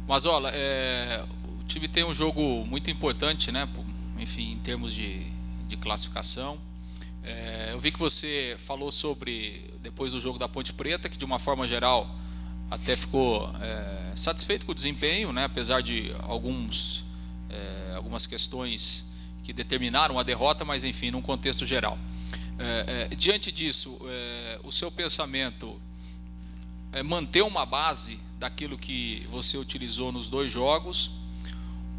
Mazola, o time tem um jogo muito importante, né? Enfim, em termos de classificação. Eu vi que você falou sobre, depois do jogo da Ponte Preta, que de uma forma geral até ficou satisfeito com o desempenho, né? Apesar de algumas questões que determinaram a derrota, mas enfim, num contexto geral. Diante disso, o seu pensamento é manter uma base daquilo que você utilizou nos 2 jogos,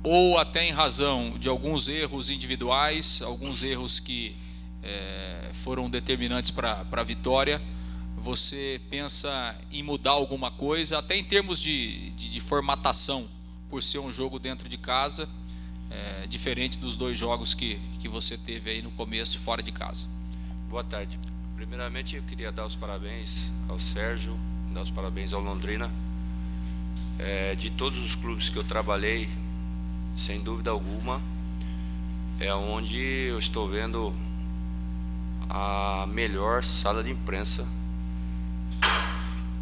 ou até em razão de alguns erros individuais, alguns erros que foram determinantes para a vitória, você pensa em mudar alguma coisa, até em termos de formatação, por ser um jogo dentro de casa, diferente dos 2 jogos que você teve aí no começo, fora de casa? Boa tarde. Primeiramente, eu queria dar os parabéns ao Sérgio, dar os parabéns ao Londrina. De todos os clubes que eu trabalhei, sem dúvida alguma, é onde eu estou vendo a melhor sala de imprensa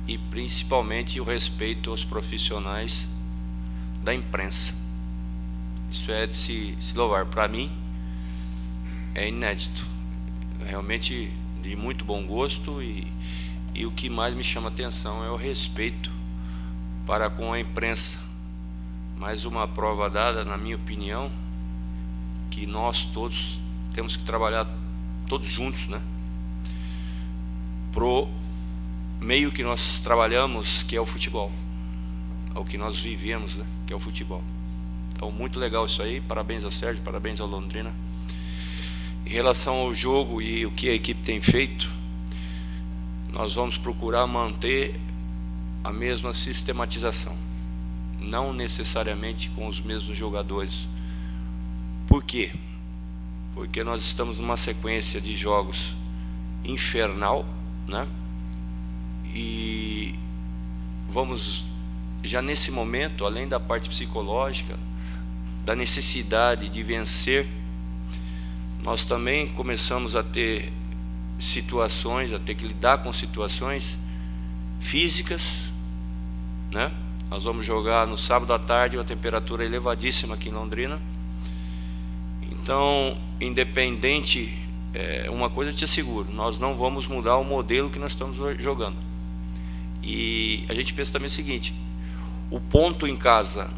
e principalmente o respeito aos profissionais da imprensa. Isso é de se louvar. Para mim, é inédito, realmente de muito bom gosto, e o que mais me chama atenção é o respeito para com a imprensa. Mais uma prova dada, na minha opinião, que nós todos temos que trabalhar todos juntos, né? Pro meio que nós trabalhamos, que é o futebol, é o que nós vivemos, né? Que é o futebol. Então, muito legal isso aí. Parabéns ao Sérgio, parabéns ao Londrina. Em relação ao jogo e o que a equipe tem feito, nós vamos procurar manter a mesma sistematização, não necessariamente com os mesmos jogadores. Por quê? Porque nós estamos numa sequência de jogos infernal, né? E vamos, já nesse momento, além da parte psicológica, da necessidade de vencer, nós também começamos a ter situações, a ter que lidar com situações físicas, né? Nós vamos jogar no sábado à tarde, uma temperatura elevadíssima aqui em Londrina. Então, independente, uma coisa eu te asseguro, nós não vamos mudar o modelo que nós estamos jogando. E a gente pensa também o seguinte: o ponto em casa,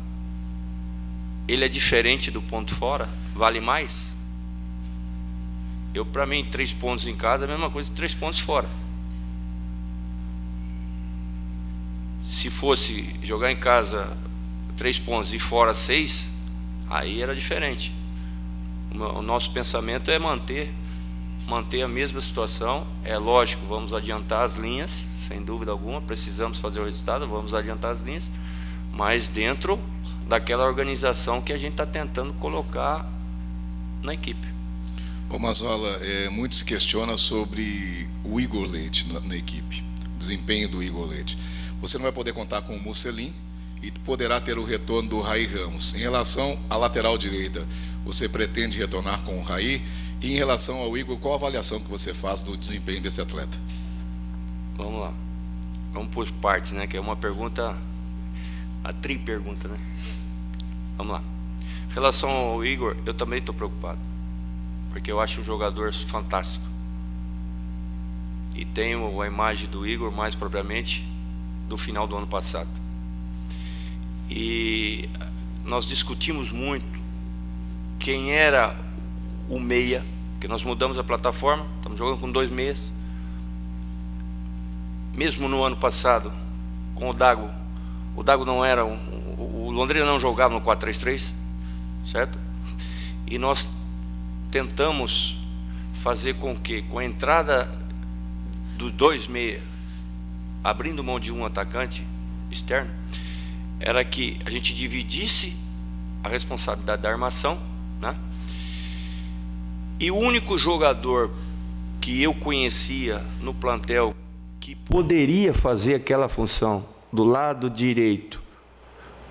ele é diferente do ponto fora? Vale mais? Para mim, 3 pontos em casa é a mesma coisa que 3 pontos fora. Se fosse jogar em casa 3 pontos e fora 6, aí era diferente. O nosso pensamento é manter a mesma situação. É lógico, vamos adiantar as linhas, sem dúvida alguma, precisamos fazer o resultado, vamos adiantar as linhas, mas dentro daquela organização que a gente está tentando colocar na equipe. Ô Mazola, muito se questiona sobre o Igor Leite na equipe, o desempenho do Igor Leite. Você não vai poder contar com o Mussolini e poderá ter o retorno do Raí Ramos. Em relação à lateral direita, você pretende retornar com o Raí? E em relação ao Igor, qual a avaliação que você faz do desempenho desse atleta? Vamos lá. Vamos por partes, né? Que é uma pergunta, a tri-pergunta, né? Vamos lá. Em relação ao Igor, eu também estou preocupado, porque eu acho um jogador fantástico. E tenho a imagem do Igor, mais propriamente, do final do ano passado. E nós discutimos muito quem era o meia, porque nós mudamos a plataforma, estamos jogando com 2 meias. Mesmo no ano passado, com o Dago não era o Londrina não jogava no 4-3-3, certo? E nós tentamos fazer com que, com a entrada dos 2 meias, abrindo mão de um atacante externo, era que a gente dividisse a responsabilidade da armação, né? E o único jogador que eu conhecia no plantel que poderia fazer aquela função do lado direito,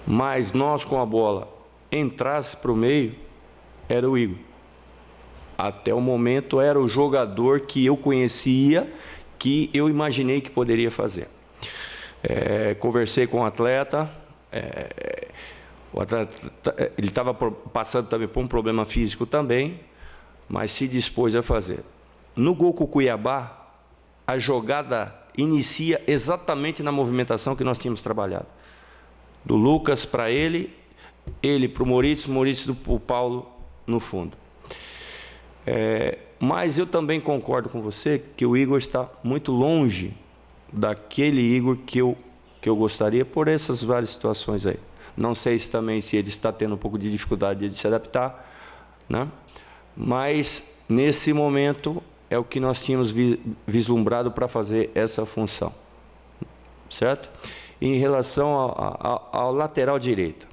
mas nós com a bola entrasse para o meio, era o Igor. Até o momento era o jogador que eu conhecia, que eu imaginei que poderia fazer. Conversei com o atleta, O atleta, ele estava passando também por um problema físico também, mas se dispôs a fazer. No gol com o Cuiabá, a jogada inicia exatamente na movimentação que nós tínhamos trabalhado. Do Lucas para ele para o Maurício para o Paulo no fundo. Mas eu também concordo com você que o Igor está muito longe daquele Igor que eu gostaria por essas várias situações aí. Não sei se também se ele está tendo um pouco de dificuldade de se adaptar, né? Mas nesse momento é o que nós tínhamos vislumbrado para fazer essa função, certo? Em relação ao lateral direito,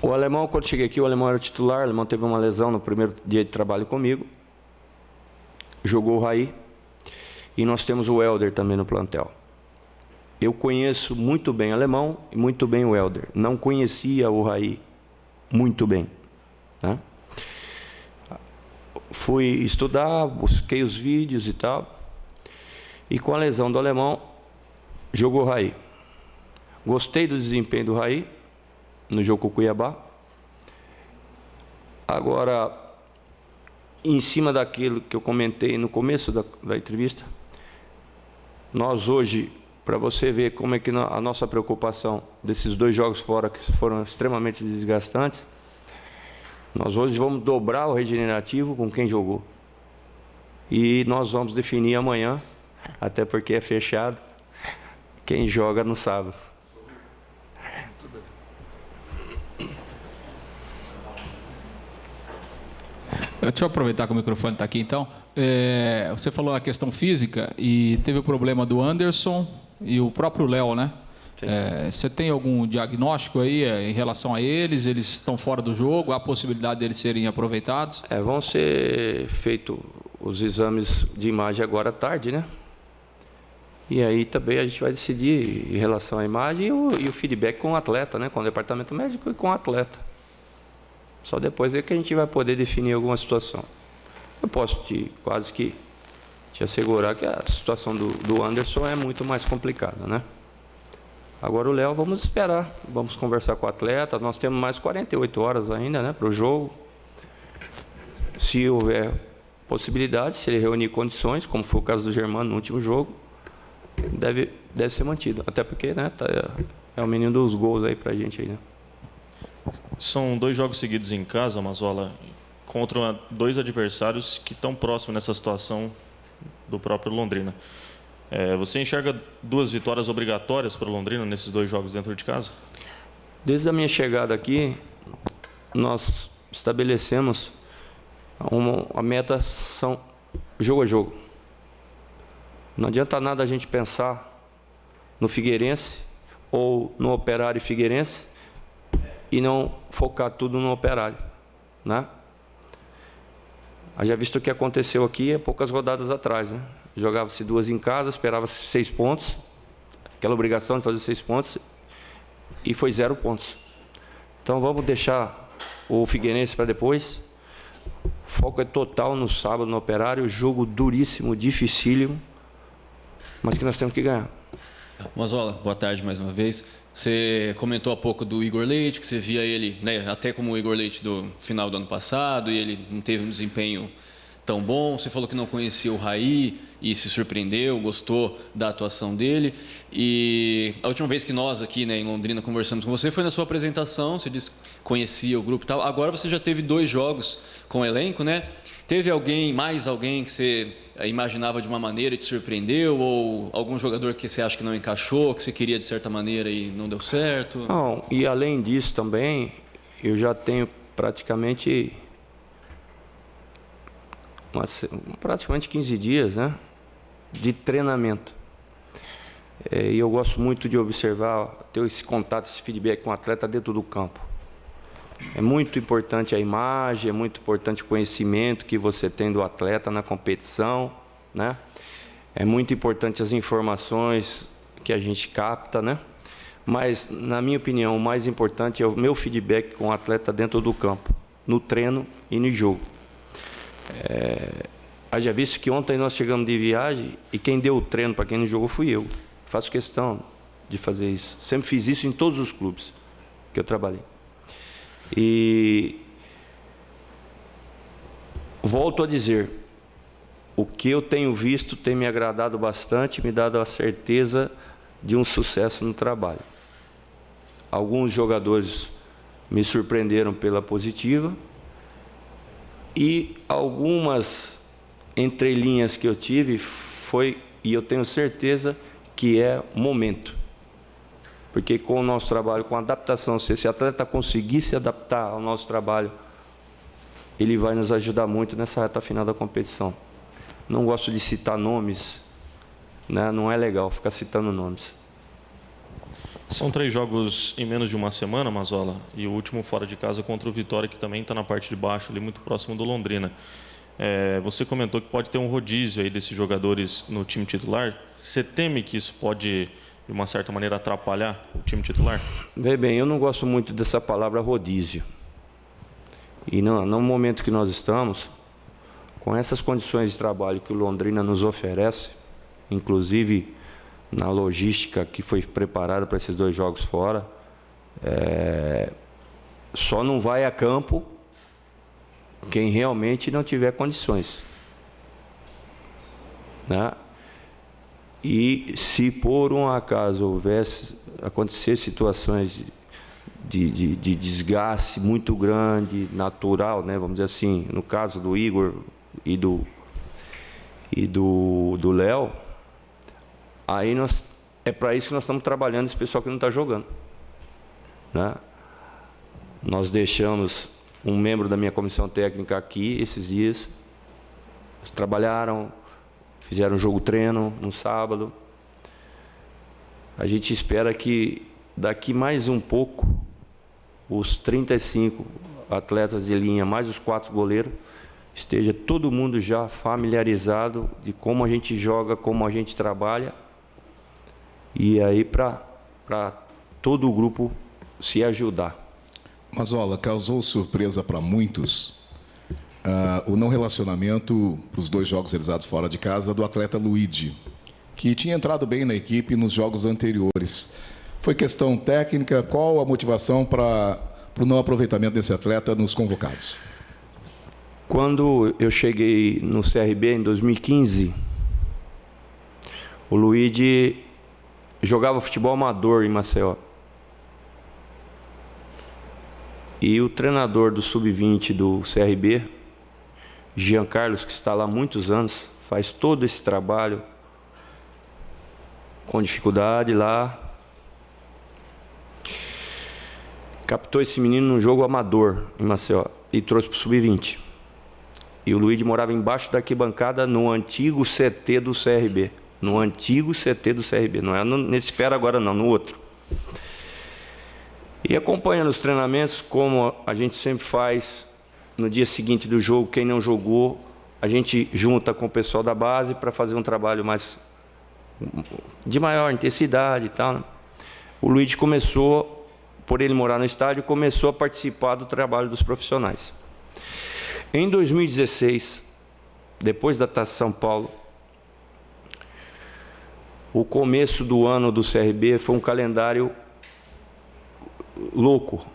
o alemão, quando cheguei aqui, o alemão era titular, o alemão teve uma lesão no primeiro dia de trabalho comigo, jogou o Raí, e nós temos o Helder também no plantel. Eu conheço muito bem o alemão e muito bem o Helder. Não conhecia o Raí muito bem, né? Fui estudar, busquei os vídeos e tal, e com a lesão do alemão, jogou o Raí. Gostei do desempenho do Raí no jogo com o Cuiabá. Agora, em cima daquilo que eu comentei no começo da entrevista, nós hoje, para você ver como é que a nossa preocupação desses 2 jogos fora, que foram extremamente desgastantes, nós hoje vamos dobrar o regenerativo com quem jogou. E nós vamos definir amanhã, até porque é fechado, quem joga no sábado. Deixa eu aproveitar que o microfone está aqui, então. Você falou a questão física e teve o problema do Anderson e o próprio Léo, né? Você tem algum diagnóstico aí em relação a eles? Eles estão fora do jogo? Há a possibilidade deles serem aproveitados? Vão ser feitos os exames de imagem agora à tarde, né? E aí também a gente vai decidir em relação à imagem e o feedback com o atleta, né? Com o departamento médico e com o atleta. Só depois é que a gente vai poder definir alguma situação. Eu posso quase que te assegurar que a situação do Anderson é muito mais complicada, né? Agora o Léo, vamos esperar, vamos conversar com o atleta. Nós temos mais 48 horas ainda, né, para o jogo. Se houver possibilidade, se ele reunir condições, como foi o caso do Germano no último jogo, deve ser mantido. Até porque, né, é o menino dos gols aí para a gente aí, né? São 2 jogos seguidos em casa, Mazzola, contra 2 adversários que estão próximos nessa situação do próprio Londrina. Você enxerga 2 vitórias obrigatórias para o Londrina nesses 2 jogos dentro de casa? Desde a minha chegada aqui, nós estabelecemos a meta são jogo a jogo. Não adianta nada a gente pensar no Figueirense ou no Operário Figueirense e não focar tudo no Operário, né? Já visto o que aconteceu aqui há poucas rodadas atrás, né? Jogava-se 2 em casa, esperava-se 6 pontos, aquela obrigação de fazer 6 pontos, e foi 0 pontos. Então vamos deixar o Figueirense para depois. O foco é total no sábado, no Operário, jogo duríssimo, dificílimo, mas que nós temos que ganhar. Mazzola, boa tarde mais uma vez. Você comentou há pouco do Igor Leite, que você via ele, né, até como o Igor Leite do final do ano passado, e ele não teve um desempenho tão bom. Você falou que não conhecia o Raí e se surpreendeu, gostou da atuação dele. E a última vez que nós aqui, né, em Londrina conversamos com você foi na sua apresentação, você disse que conhecia o grupo e tal. Agora você já teve 2 jogos com o elenco, né? Teve mais alguém que você imaginava de uma maneira e te surpreendeu? Ou algum jogador que você acha que não encaixou, que você queria de certa maneira e não deu certo? Não, e além disso também, eu já tenho praticamente 15 dias, né, de treinamento. E eu gosto muito de observar, ter esse contato, esse feedback com o atleta dentro do campo. É muito importante a imagem, é muito importante o conhecimento que você tem do atleta na competição, né? É muito importante as informações que a gente capta, né? Mas, na minha opinião, o mais importante é o meu feedback com o atleta dentro do campo, no treino e no jogo. Haja visto que ontem nós chegamos de viagem e quem deu o treino para quem não jogou fui eu. Faço questão de fazer isso. Sempre fiz isso em todos os clubes que eu trabalhei. E volto a dizer, o que eu tenho visto tem me agradado bastante, me dado a certeza de um sucesso no trabalho. Alguns jogadores me surpreenderam pela positiva e algumas entrelinhas que eu tive foi, e eu tenho certeza que é momento. Porque com o nosso trabalho, com a adaptação, se esse atleta conseguir se adaptar ao nosso trabalho, ele vai nos ajudar muito nessa reta final da competição. Não gosto de citar nomes, né? Não é legal ficar citando nomes. São 3 jogos em menos de uma semana, Mazzola, e o último fora de casa contra o Vitória, que também está na parte de baixo, ali muito próximo do Londrina. Você comentou que pode ter um rodízio aí desses jogadores no time titular. Você teme que isso pode, de uma certa maneira, atrapalhar o time titular? Vê bem, eu não gosto muito dessa palavra rodízio. E no momento que nós estamos, com essas condições de trabalho que o Londrina nos oferece, inclusive na logística que foi preparada para esses 2 jogos fora, só não vai a campo quem realmente não tiver condições, né? E se por um acaso acontecer situações de desgaste muito grande, natural, né, vamos dizer assim, no caso do Igor e do Léo, aí é para isso que nós estamos trabalhando, esse pessoal que não está jogando, né? Nós deixamos um membro da minha comissão técnica aqui esses dias, eles trabalharam, fizeram um jogo-treino no sábado. A gente espera que daqui mais um pouco, os 35 atletas de linha, mais os 4 goleiros, esteja todo mundo já familiarizado de como a gente joga, como a gente trabalha, e aí para todo o grupo se ajudar. Mazzola, causou surpresa para muitos o não relacionamento para os 2 jogos realizados fora de casa do atleta Luigi, que tinha entrado bem na equipe nos jogos anteriores. Foi questão técnica? Qual a motivação para o não aproveitamento desse atleta nos convocados? Quando eu cheguei no CRB em 2015, o Luigi jogava futebol amador em Maceió. E o treinador do Sub-20 do CRB, Jean Carlos, que está lá há muitos anos, faz todo esse trabalho com dificuldade lá, captou esse menino num jogo amador em Maceió e trouxe para o Sub-20. E o Luigi morava embaixo da arquibancada no antigo CT do CRB. No antigo CT do CRB, não é nesse Fera agora não, no outro. E acompanhando os treinamentos, como a gente sempre faz, no dia seguinte do jogo, quem não jogou, a gente junta com o pessoal da base para fazer um trabalho de maior intensidade e tal, né? O Luigi começou, por ele morar no estádio, começou a participar do trabalho dos profissionais. Em 2016, depois da Taça São Paulo, o começo do ano do CRB foi um calendário louco.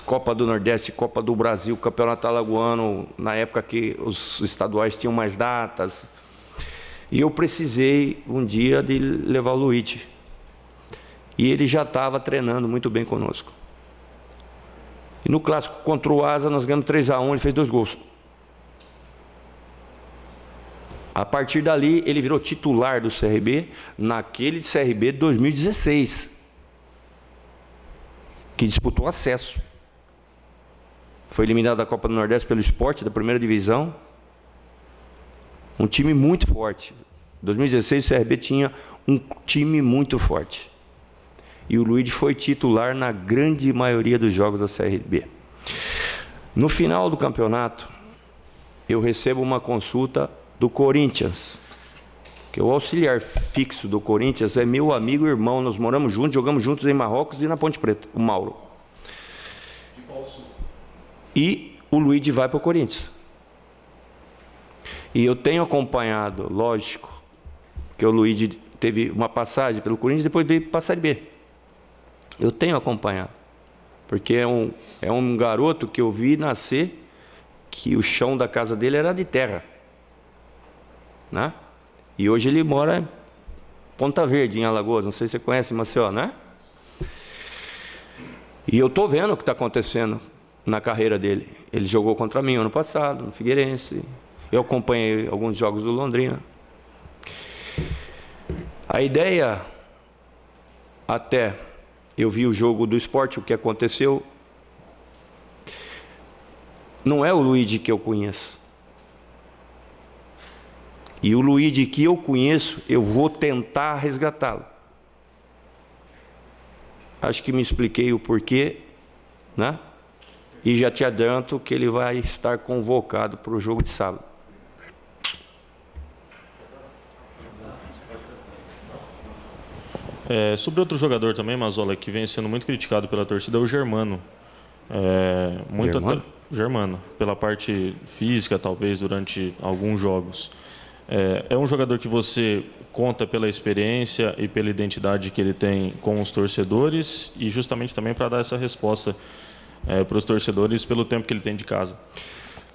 Copa do Nordeste, Copa do Brasil, Campeonato Alagoano, na época que os estaduais tinham mais datas. E eu precisei um dia de levar o Luigi. E ele já estava treinando muito bem conosco. E no clássico contra o Asa, nós ganhamos 3-1, ele fez 2 gols. A partir dali, ele virou titular do CRB, naquele CRB de 2016, que disputou acesso. Foi eliminado da Copa do Nordeste pelo Sport, da primeira divisão. Um time muito forte. Em 2016, o CRB tinha um time muito forte. E o Luigi foi titular na grande maioria dos jogos da CRB. No final do campeonato, eu recebo uma consulta do Corinthians, que o auxiliar fixo do Corinthians é meu amigo e irmão, nós moramos juntos, jogamos juntos em Marrocos e na Ponte Preta, o Mauro. E o Luigi vai para o Corinthians. E eu tenho acompanhado, lógico, que o Luigi teve uma passagem pelo Corinthians, depois veio para a Série B. Eu tenho acompanhado, porque é um garoto que eu vi nascer, que o chão da casa dele era de terra, né? E hoje ele mora em Ponta Verde, em Alagoas, não sei se você conhece Maceió, né? E eu estou vendo o que está acontecendo na carreira dele. Ele jogou contra mim ano passado, no Figueirense. Eu acompanhei alguns jogos do Londrina. A ideia, até eu vi o jogo do Sport, o que aconteceu, não é o Luigi que eu conheço. E o Luigi que eu conheço, eu vou tentar resgatá-lo. Acho que me expliquei o porquê, né? E já te adianto que ele vai estar convocado para o jogo de sábado. Sobre outro jogador também, Mazzola, que vem sendo muito criticado pela torcida, é o Germano. Germano, pela parte física, talvez, durante alguns jogos. É um jogador que você conta pela experiência e pela identidade que ele tem com os torcedores e justamente também para dar essa resposta para os torcedores pelo tempo que ele tem de casa.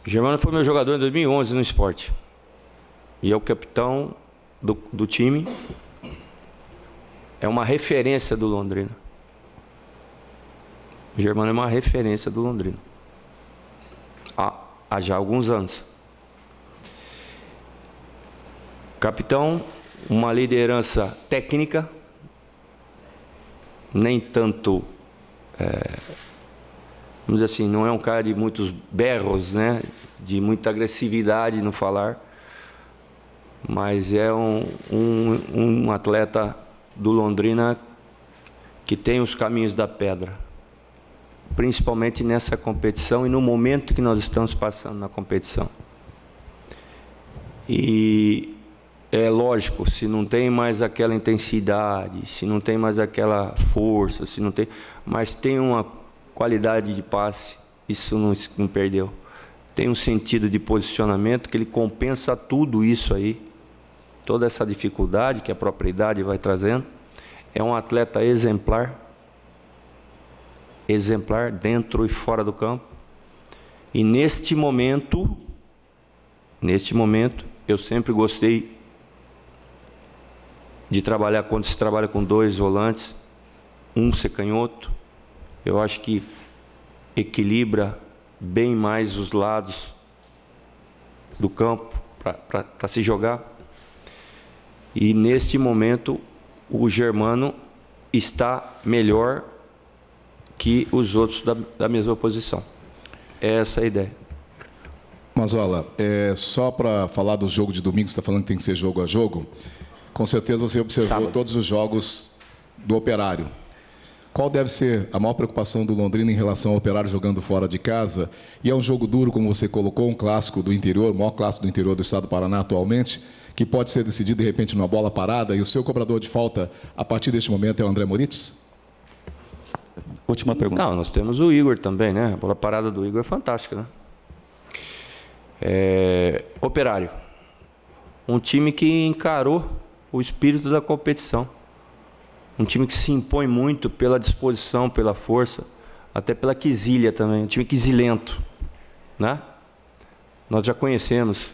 O Germano foi meu jogador em 2011 no Sport. E é o capitão do time. É uma referência do Londrina. O Germano é uma referência do Londrina. Há já alguns anos. Capitão, uma liderança técnica, nem tanto, vamos dizer assim, não é um cara de muitos berros, né? De muita agressividade no falar, mas é um atleta do Londrina que tem os caminhos da pedra, principalmente nessa competição e no momento que nós estamos passando na competição. E é lógico, se não tem mais aquela intensidade, se não tem mais aquela força, se não tem, mas tem uma qualidade de passe, isso não perdeu. Tem um sentido de posicionamento que ele compensa tudo isso aí, toda essa dificuldade que a própria idade vai trazendo. É um atleta exemplar dentro e fora do campo. E neste momento, eu sempre gostei de trabalhar quando se trabalha com dois volantes, um ser canhoto. Eu acho que equilibra bem mais os lados do campo para se jogar. E neste momento o Germano está melhor que os outros da mesma posição. É essa a ideia. Mazzola, só para falar do jogo de domingo, você está falando que tem que ser jogo a jogo. Com certeza você observou Sábado. Todos os jogos do Operário. Qual deve ser a maior preocupação do Londrina em relação ao Operário jogando fora de casa? E é um jogo duro, como você colocou, um clássico do interior, o maior clássico do interior do estado do Paraná atualmente, que pode ser decidido de repente numa bola parada, e o seu cobrador de falta a partir deste momento é o André Moritz? Última pergunta. Não, nós temos o Igor também, né? A bola parada do Igor é fantástica, né? Operário. Um time que encarou o espírito da competição. Um time que se impõe muito pela disposição, pela força, até pela quisilha também. Um time quisilento, né? Nós já conhecemos.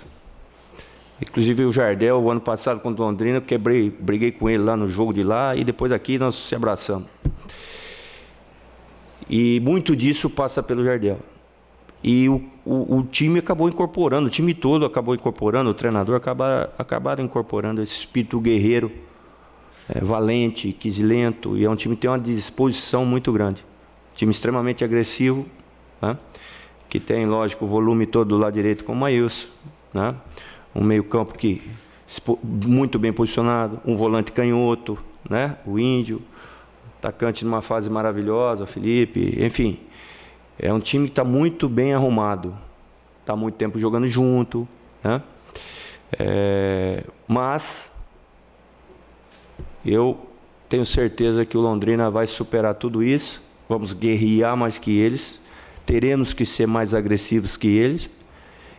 Inclusive o Jardel, o ano passado contra o Londrina, briguei com ele lá no jogo de lá e depois aqui nós se abraçamos. E muito disso passa pelo Jardel. E o time acabou incorporando, o time todo acabou incorporando, o treinador acabaram incorporando esse espírito guerreiro, valente, quisilento, e é um time que tem uma disposição muito grande. Time extremamente agressivo, né? Que tem, lógico, o volume todo do lado direito com o Maílson, né? Um meio-campo que muito bem posicionado, um volante canhoto, né? O Índio, atacante numa fase maravilhosa, o Felipe, enfim. É um time que está muito bem arrumado, está há muito tempo jogando junto, né? Mas eu tenho certeza que o Londrina vai superar tudo isso, vamos guerrear mais que eles, teremos que ser mais agressivos que eles,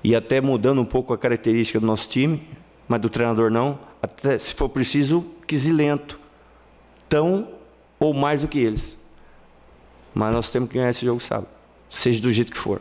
e até mudando um pouco a característica do nosso time, mas do treinador não, até se for preciso, quisilento, tão ou mais do que eles. Mas nós temos que ganhar esse jogo sábado, seja do jeito que for.